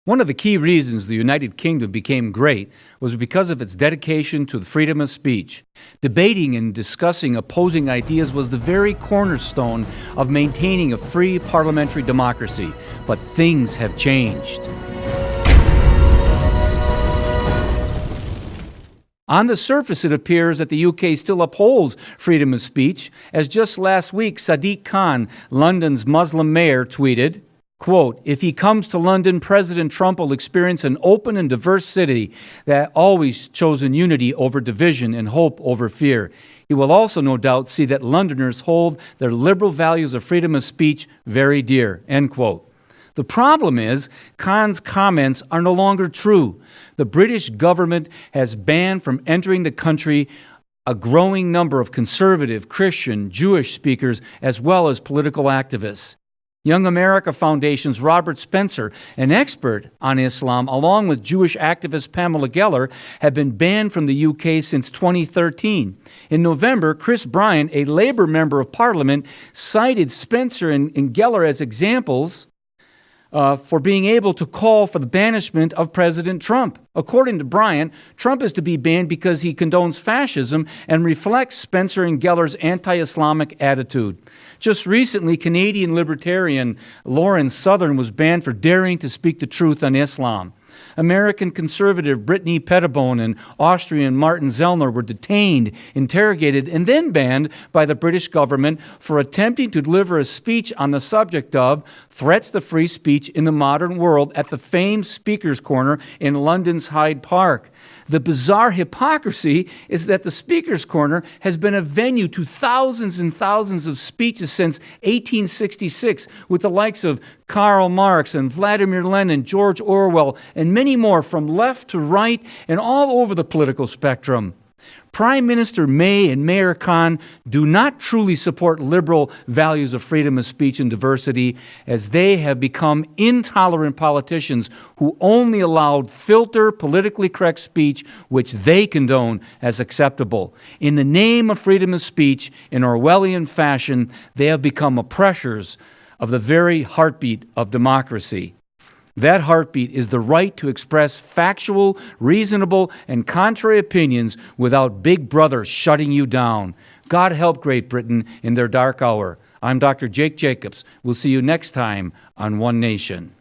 One of the key reasons the United Kingdom became great was because of its dedication to the freedom of speech. Debating and discussing opposing ideas was the very cornerstone of maintaining a free parliamentary democracy. But things have changed. On the surface, it appears that the UK still upholds freedom of speech, as just last week Sadiq Khan, London's Muslim mayor, tweeted, quote, "If he comes to London, President Trump will experience an open and diverse city that always chosen unity over division and hope over fear. He will also no doubt see that Londoners hold their liberal values of freedom of speech very dear," end quote. The problem is, Khan's comments are no longer true. The British government has banned from entering the country a growing number of conservative, Christian, Jewish speakers, as well as political activists. Young America Foundation's Robert Spencer, an expert on Islam, along with Jewish activist Pamela Geller, have been banned from the UK since 2013. In November, Chris Bryant, a Labour member of Parliament, cited Spencer and Geller as examples for being able to call for the banishment of President Trump. According to Bryant, Trump is to be banned because he condones fascism and reflects Spencer and Geller's anti-Islamic attitude. Just recently, Canadian libertarian Lauren Southern was banned for daring to speak the truth on Islam. American conservative Brittany Pettibone and Austrian Martin Zellner were detained, interrogated, and then banned by the British government for attempting to deliver a speech on the subject of threats to free speech in the modern world at the famed Speaker's Corner in London's Hyde Park. The bizarre hypocrisy is that the Speaker's Corner has been a venue to thousands and thousands of speeches since 1866, with the likes of Karl Marx and Vladimir Lenin, George Orwell, and many more from left to right and all over the political spectrum. Prime Minister May and Mayor Khan do not truly support liberal values of freedom of speech and diversity, as they have become intolerant politicians who only allowed filter, politically correct speech which they condone as acceptable. In the name of freedom of speech, in Orwellian fashion, they have become oppressors of the very heartbeat of democracy. That heartbeat is the right to express factual, reasonable, and contrary opinions without Big Brother shutting you down. God help Great Britain in their dark hour. I'm Dr. Jake Jacobs. We'll see you next time on One Nation.